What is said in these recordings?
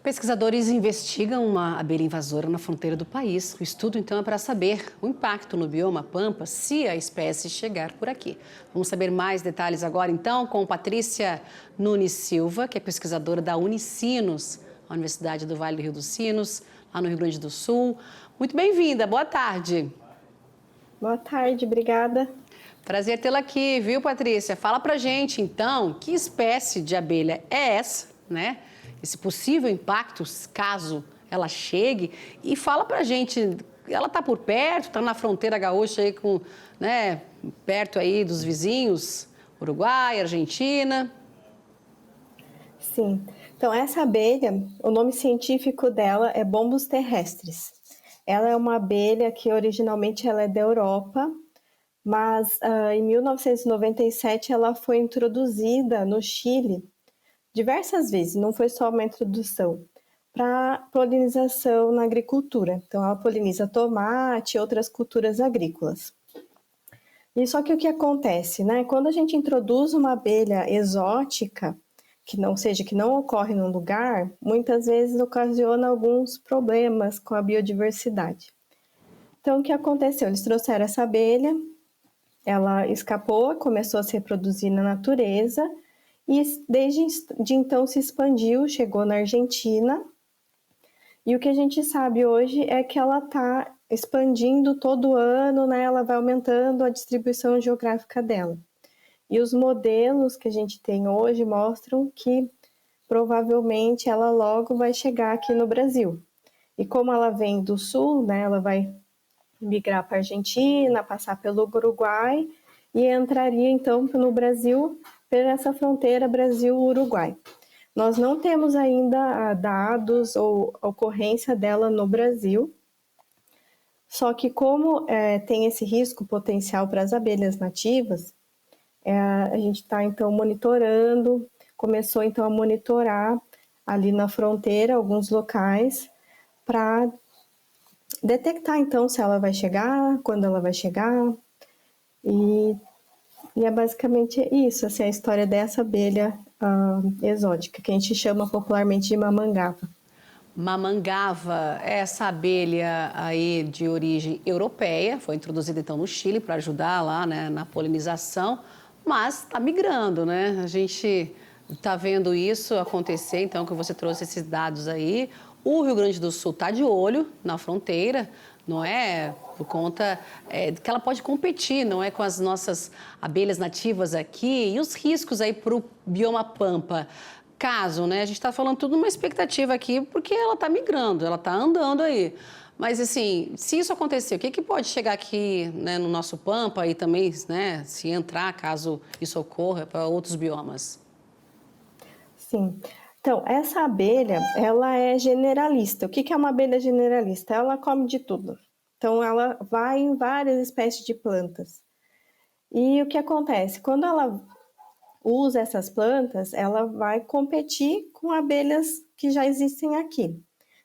Pesquisadores investigam uma abelha invasora na fronteira do país. O estudo, então, é para saber o impacto no bioma Pampa se a espécie chegar por aqui. Vamos saber mais detalhes agora, então, com Patrícia Nunes Silva, que é pesquisadora da Unicinos, a Universidade do Vale do Rio dos Sinos, lá no Rio Grande do Sul. Muito bem-vinda, boa tarde. Boa tarde, obrigada. Prazer tê-la aqui, viu, Patrícia? Fala pra gente, então, que espécie de abelha é essa, né? Esse possível impacto, caso ela chegue. E fala pra gente, ela tá por perto, tá na fronteira gaúcha aí com, né, perto aí dos vizinhos, Uruguai, Argentina. Sim, então essa abelha, o nome científico dela é Bombus terrestris. Ela é uma abelha que originalmente ela é da Europa, mas em 1997 ela foi introduzida no Chile diversas vezes, não foi só uma introdução, para polinização na agricultura. Então ela poliniza tomate e outras culturas agrícolas. E só que o que acontece, né? Quando a gente introduz uma abelha exótica, que não ocorre num lugar, muitas vezes ocasiona alguns problemas com a biodiversidade. Então, o que aconteceu? Eles trouxeram essa abelha, ela escapou, começou a se reproduzir na natureza e desde de então se expandiu, chegou na Argentina. E o que a gente sabe hoje é que ela está expandindo todo ano, né? Ela vai aumentando a distribuição geográfica dela. E os modelos que a gente tem hoje mostram que provavelmente ela logo vai chegar aqui no Brasil. E como ela vem do sul, né? Ela vai migrar para a Argentina, passar pelo Uruguai e entraria então no Brasil por essa fronteira Brasil-Uruguai. Nós não temos ainda dados ou ocorrência dela no Brasil, só que como tem esse risco potencial para as abelhas nativas, a gente está então monitorando, começou então a monitorar ali na fronteira alguns locais para detectar então se ela vai chegar, quando ela vai chegar, e é basicamente isso, assim, a história dessa abelha exótica, que a gente chama popularmente de mamangava. Mamangava, essa abelha aí de origem europeia, foi introduzida então no Chile para ajudar lá, né, na polinização, mas está migrando, né? A gente está vendo isso acontecer, então, que você trouxe esses dados aí. O Rio Grande do Sul está de olho na fronteira, não é? Por conta que ela pode competir, não é? Com as nossas abelhas nativas aqui e os riscos aí para o bioma Pampa. Caso, né? A gente está falando tudo numa expectativa aqui, porque ela está migrando, ela está andando aí. Mas, assim, se isso acontecer, o que pode chegar aqui, né, no nosso Pampa e também, né, se entrar, caso isso ocorra, para outros biomas? Sim. Então, essa abelha, ela é generalista. O que é uma abelha generalista? Ela come de tudo. Então, ela vai em várias espécies de plantas. E o que acontece? Quando ela usa essas plantas, ela vai competir com abelhas que já existem aqui.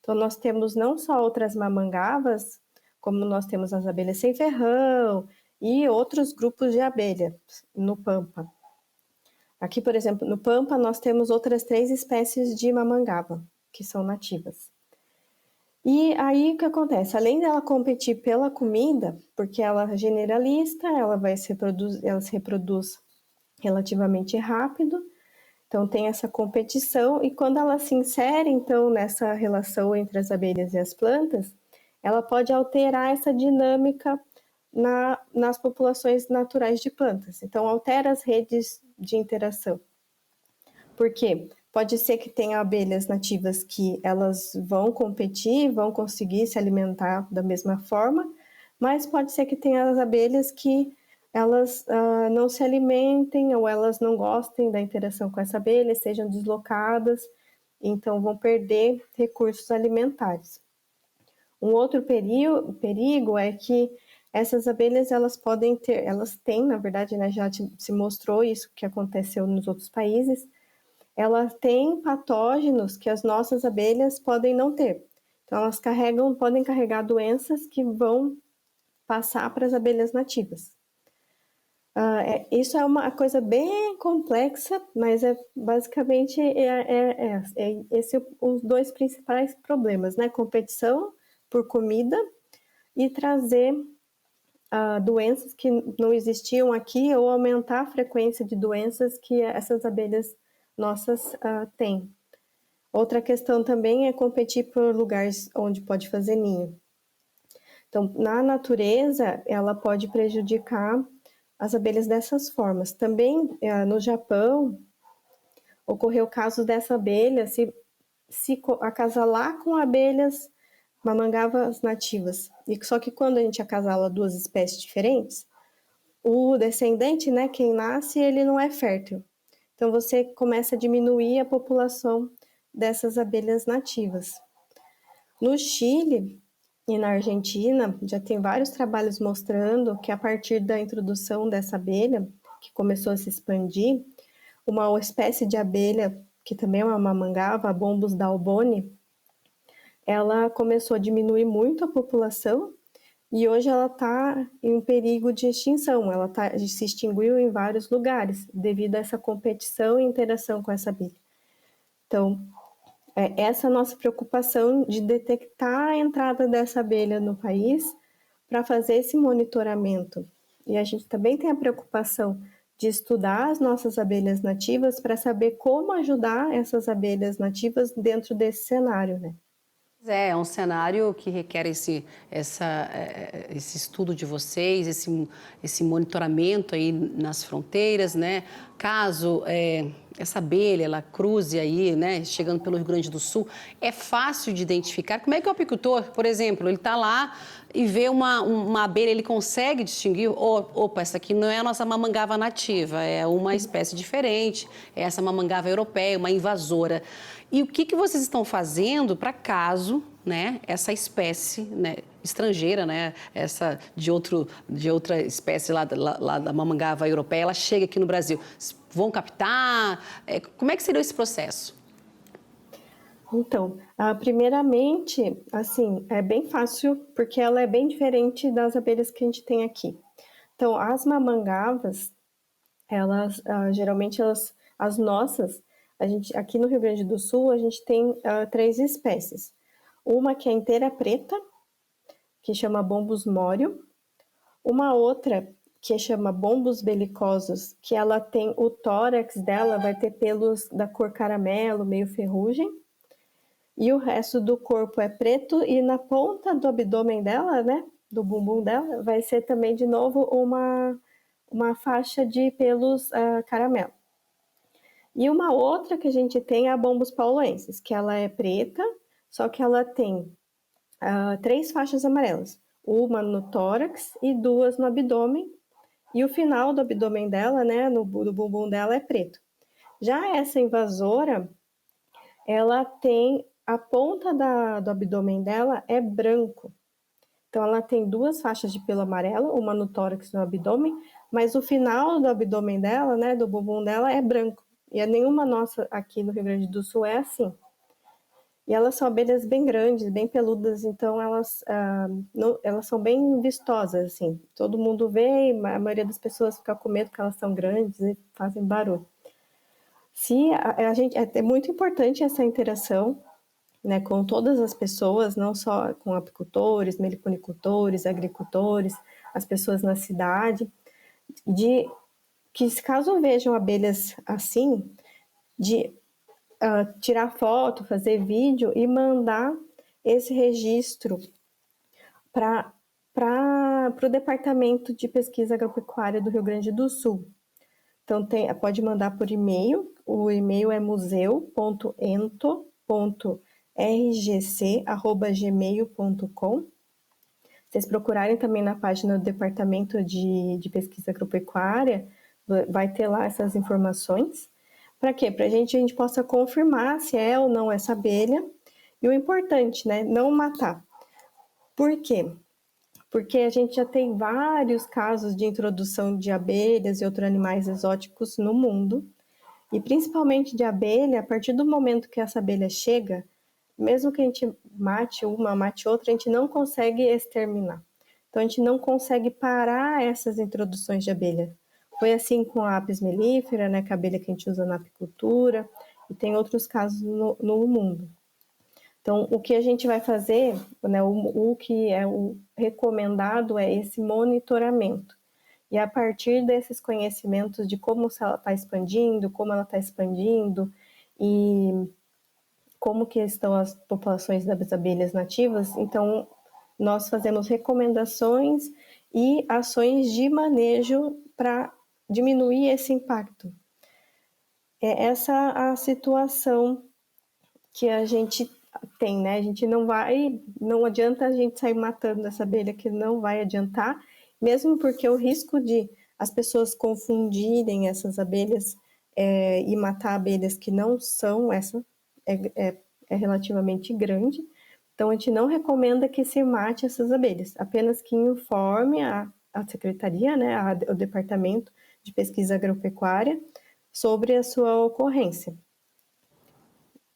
Então, nós temos não só outras mamangavas, como nós temos as abelhas sem ferrão e outros grupos de abelhas no Pampa. Aqui, por exemplo, no Pampa, nós temos outras 3 espécies de mamangava, que são nativas. E aí, o que acontece? Além dela competir pela comida, porque ela é generalista, ela se reproduz relativamente rápido, então tem essa competição, e quando ela se insere, então, nessa relação entre as abelhas e as plantas, ela pode alterar essa dinâmica nas populações naturais de plantas. Então, altera as redes de interação. Por quê? Pode ser que tenha abelhas nativas que elas vão competir, vão conseguir se alimentar da mesma forma, mas pode ser que tenha as abelhas que elas não se alimentem ou elas não gostem da interação com essa abelha, sejam deslocadas, então vão perder recursos alimentares. Um outro perigo é que essas abelhas elas têm, na verdade, né, já se mostrou isso que aconteceu nos outros países, elas têm patógenos que as nossas abelhas podem não ter. Então, elas podem carregar doenças que vão passar para as abelhas nativas. Isso é uma coisa bem complexa, mas basicamente esse os dois principais problemas, né? Competição por comida e trazer doenças que não existiam aqui ou aumentar a frequência de doenças que essas abelhas nossas têm. Outra questão também é competir por lugares onde pode fazer ninho. Então, na natureza, ela pode prejudicar as abelhas dessas formas. Também no Japão, ocorreu casos dessa abelha se acasalar com abelhas mamangavas nativas. E só que quando a gente acasala duas espécies diferentes, o descendente, né, quem nasce, ele não é fértil. Então você começa a diminuir a população dessas abelhas nativas. No Chile e na Argentina, já tem vários trabalhos mostrando que a partir da introdução dessa abelha, que começou a se expandir, uma espécie de abelha, que também é uma mamangava, a Bombus dalboni, ela começou a diminuir muito a população e hoje ela está em perigo de extinção. Ela se extinguiu em vários lugares devido a essa competição e interação com essa abelha. Então, essa é a nossa preocupação de detectar a entrada dessa abelha no país para fazer esse monitoramento. E a gente também tem a preocupação de estudar as nossas abelhas nativas para saber como ajudar essas abelhas nativas dentro desse cenário, né? É um cenário que requer esse estudo de vocês, esse monitoramento aí nas fronteiras, né? Caso essa abelha ela cruze aí, né? Chegando pelo Rio Grande do Sul, é fácil de identificar. Como é que o apicultor, por exemplo, ele está lá e vê uma abelha, ele consegue distinguir? Opa, essa aqui não é a nossa mamangava nativa, é uma espécie diferente, é essa mamangava europeia, uma invasora. E o que vocês estão fazendo para caso, né, essa espécie, né, estrangeira, né, essa de outra espécie lá da mamangava europeia, ela chega aqui no Brasil? Vão captar? Como é que seria esse processo? Então, primeiramente, assim, é bem fácil, porque ela é bem diferente das abelhas que a gente tem aqui. Então, as mamangavas, elas, geralmente, as nossas, aqui no Rio Grande do Sul, a gente tem 3 espécies. Uma que é inteira preta, que chama Bombus mório. Uma outra que chama Bombus belicosos, que ela tem o tórax dela, vai ter pelos da cor caramelo, meio ferrugem. E o resto do corpo é preto e na ponta do abdômen dela, né, do bumbum dela, vai ser também de novo uma faixa de pelos caramelo. E uma outra que a gente tem é a Bombus pauloensis, que ela é preta, só que ela tem 3 faixas amarelas, uma no tórax e 2 no abdômen, e o final do abdômen dela, né, do bumbum dela é preto. Já essa invasora, ela tem a ponta do abdômen dela é branco. Então ela tem 2 faixas de pelo amarelo, uma no tórax e no abdômen, mas o final do abdômen dela, né, do bumbum dela é branco. E nenhuma nossa aqui no Rio Grande do Sul é assim. E elas são abelhas bem grandes, bem peludas, então elas são bem vistosas, assim. Todo mundo vê e a maioria das pessoas fica com medo porque elas são grandes e fazem barulho. É muito importante essa interação, né, com todas as pessoas, não só com apicultores, meliponicultores, agricultores, as pessoas na cidade, de que caso vejam abelhas assim, de tirar foto, fazer vídeo e mandar esse registro para o Departamento de Pesquisa Agropecuária do Rio Grande do Sul. Então, pode mandar por e-mail, o e-mail é museu.ento.rgc@gmail.com. Vocês procurarem também na página do Departamento de Pesquisa Agropecuária, vai ter lá essas informações. Para quê? Para a gente possa confirmar se é ou não essa abelha. E o importante, né? Não matar. Por quê? Porque a gente já tem vários casos de introdução de abelhas e outros animais exóticos no mundo. E principalmente de abelha, a partir do momento que essa abelha chega, mesmo que a gente mate uma, mate outra, a gente não consegue exterminar. Então, a gente não consegue parar essas introduções de abelha. Foi assim com a apis mellifera, né, que é a abelha que a gente usa na apicultura, e tem outros casos no mundo. Então, o que a gente vai fazer, né, o que é o recomendado é esse monitoramento. E a partir desses conhecimentos de como ela está expandindo e como que estão as populações das abelhas nativas, então nós fazemos recomendações e ações de manejo para diminuir esse impacto. É essa a situação que a gente tem, né? A gente não adianta a gente sair matando essa abelha, que não vai adiantar, mesmo porque o risco de as pessoas confundirem essas abelhas e matar abelhas que não são essa é relativamente grande. Então, a gente não recomenda que se mate essas abelhas, apenas que informe a secretaria, né, o Departamento de Pesquisa Agropecuária, sobre a sua ocorrência.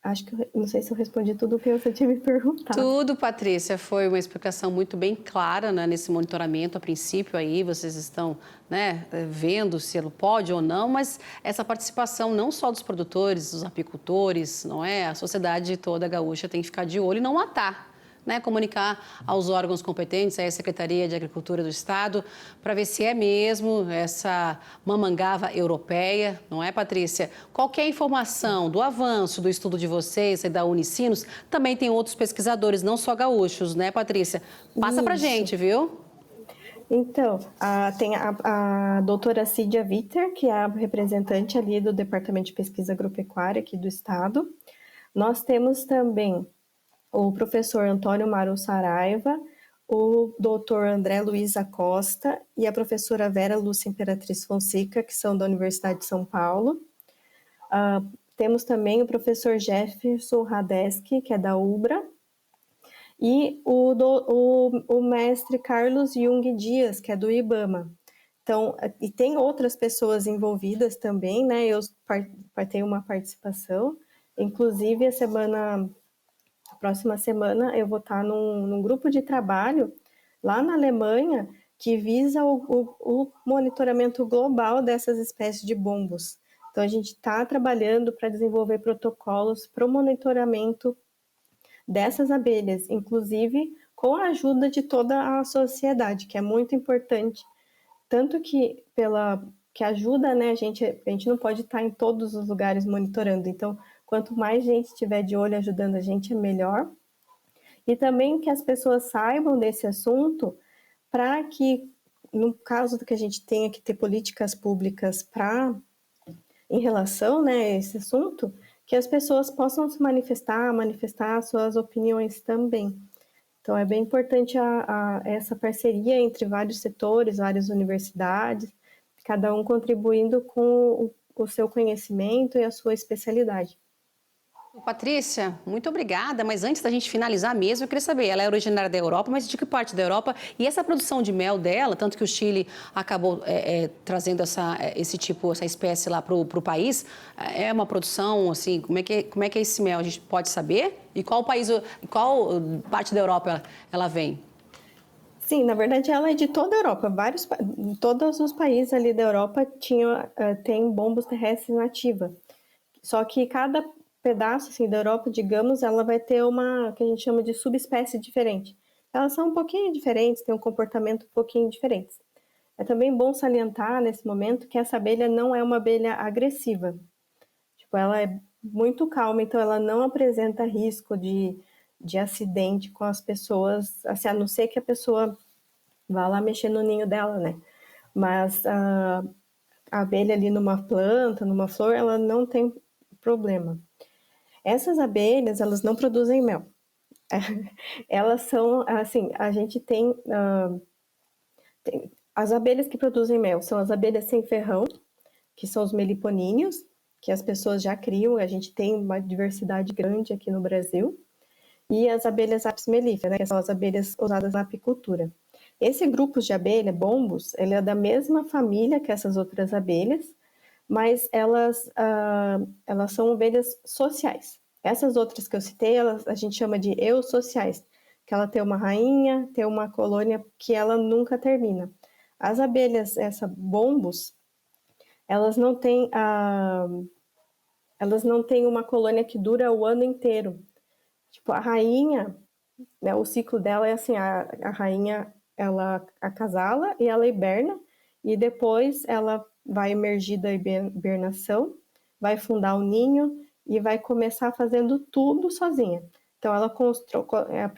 Acho que não sei se eu respondi tudo o que você tinha me perguntado. Tudo, Patrícia, foi uma explicação muito bem clara, né, nesse monitoramento. A princípio aí vocês estão, né, vendo se ele pode ou não, mas essa participação não só dos produtores, dos apicultores, não é? A sociedade toda gaúcha tem que ficar de olho e não matar. Né, comunicar aos órgãos competentes, à Secretaria de Agricultura do Estado, para ver se é mesmo essa mamangava europeia, não é, Patrícia? Qualquer informação do avanço do estudo de vocês e da Unicinos, também tem outros pesquisadores, não só gaúchos, né, Patrícia? Passa para a gente, viu? Então, tem a doutora Cídia Viter, que é a representante ali do Departamento de Pesquisa Agropecuária aqui do Estado. Nós temos também o professor Antônio Maru Saraiva, o doutor André Luiz Acosta e a professora Vera Lúcia Imperatriz Fonseca, que são da Universidade de São Paulo. Temos também o professor Jefferson Radeski, que é da UBRA, e o mestre Carlos Jung Dias, que é do IBAMA. Então, e tem outras pessoas envolvidas também, né? Eu tenho uma participação, inclusive a próxima semana eu vou estar num grupo de trabalho lá na Alemanha que visa o monitoramento global dessas espécies de bombos. Então, a gente está trabalhando para desenvolver protocolos para o monitoramento dessas abelhas, inclusive com a ajuda de toda a sociedade, que é muito importante. Tanto que que ajuda, né, a gente não pode estar em todos os lugares monitorando. Então, quanto mais gente estiver de olho ajudando a gente, é melhor. E também que as pessoas saibam desse assunto para que, no caso do que a gente tenha que ter políticas públicas em relação, né, a esse assunto, que as pessoas possam se manifestar suas opiniões também. Então, é bem importante essa parceria entre vários setores, várias universidades, cada um contribuindo com o seu conhecimento e a sua especialidade. Patrícia, muito obrigada, mas antes da gente finalizar mesmo, eu queria saber, ela é originária da Europa, mas de que parte da Europa? E essa produção de mel dela, tanto que o Chile acabou trazendo essa espécie lá para o país, é uma produção, assim, como é que é esse mel? A gente pode saber? E qual parte da Europa ela vem? Sim, na verdade ela é de toda a Europa. Todos os países ali da Europa tem bombos terrestres nativa. Só que cada pedaço assim, da Europa, digamos, ela vai ter uma que a gente chama de subespécie diferente. Elas são um pouquinho diferentes, têm um comportamento um pouquinho diferente. É também bom salientar nesse momento que essa abelha não é uma abelha agressiva. Tipo, ela é muito calma, então ela não apresenta risco de acidente com as pessoas, assim, a não ser que a pessoa vá lá mexer no ninho dela, né? Mas a abelha ali numa planta, numa flor, ela não tem problema. Essas abelhas, elas não produzem mel. Elas são, assim, a gente tem as abelhas que produzem mel são as abelhas sem ferrão, que são os meliponíneos, que as pessoas já criam, a gente tem uma diversidade grande aqui no Brasil, e as abelhas apis mellifera, né, que são as abelhas usadas na apicultura. Esse grupo de abelha, bombos, ele é da mesma família que essas outras abelhas, mas elas são abelhas sociais. Essas outras que eu citei, a gente chama de eusociais, que ela tem uma rainha, tem uma colônia que ela nunca termina. As abelhas, bombos, elas não têm uma colônia que dura o ano inteiro. Tipo, a rainha, né, o ciclo dela é assim, a rainha, ela acasala e ela hiberna, e depois ela vai emergir da hibernação, vai fundar o ninho e vai começar fazendo tudo sozinha. Então, ela constrói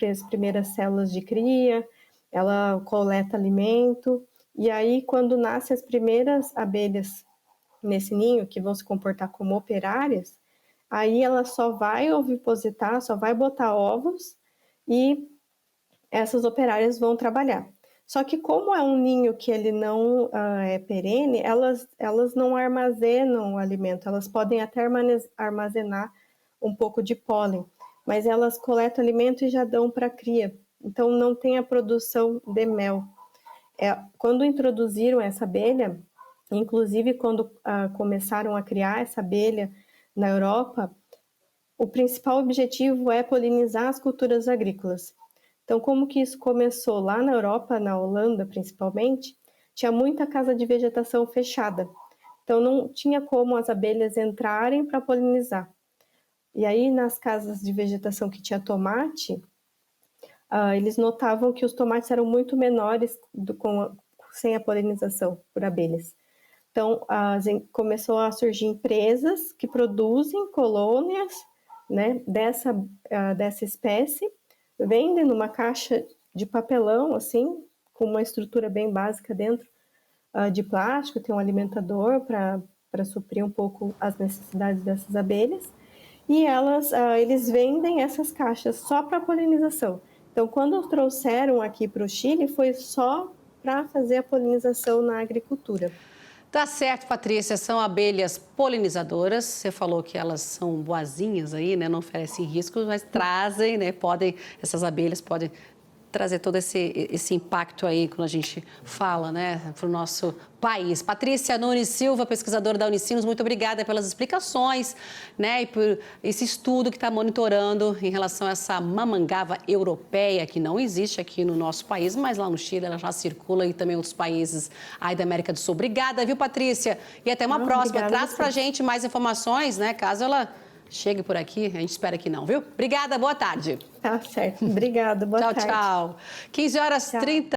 as primeiras células de cria, ela coleta alimento, e aí, quando nascem as primeiras abelhas nesse ninho, que vão se comportar como operárias, aí ela só vai ovipositar, só vai botar ovos, e essas operárias vão trabalhar. Só que como é um ninho que ele não é perene, elas não armazenam o alimento, elas podem até armazenar um pouco de pólen, mas elas coletam alimento e já dão para a cria, então não tem a produção de mel. Quando introduziram essa abelha, inclusive quando começaram a criar essa abelha na Europa, o principal objetivo é polinizar as culturas agrícolas. Então, como que isso começou? Lá na Europa, na Holanda principalmente, tinha muita casa de vegetação fechada. Então, não tinha como as abelhas entrarem para polinizar. E aí, nas casas de vegetação que tinha tomate, eles notavam que os tomates eram muito menores sem a polinização por abelhas. Então, começou a surgir empresas que produzem colônias, né, dessa espécie, vendem numa caixa de papelão, assim, com uma estrutura bem básica dentro, de plástico, tem um alimentador para suprir um pouco as necessidades dessas abelhas, e eles vendem essas caixas só para polinização. Então, quando trouxeram aqui para o Chile, foi só para fazer a polinização na agricultura. Tá certo, Patrícia, são abelhas polinizadoras. Você falou que elas são boazinhas aí, né? Não oferecem riscos, mas trazem, né? Essas abelhas podem trazer todo esse impacto aí quando a gente fala, né, para o nosso país. Patrícia Nunes Silva, pesquisadora da Unicinos, muito obrigada pelas explicações, né, e por esse estudo que está monitorando em relação a essa mamangava europeia, que não existe aqui no nosso país, mas lá no Chile ela já circula e também em outros países aí da América do Sul. Obrigada, viu, Patrícia? E até uma próxima. Traz para a gente mais informações, né, caso ela chegue por aqui, a gente espera que não, viu? Obrigada, boa tarde. Tá certo. Obrigada, boa tarde. Tchau, tchau. 15h30.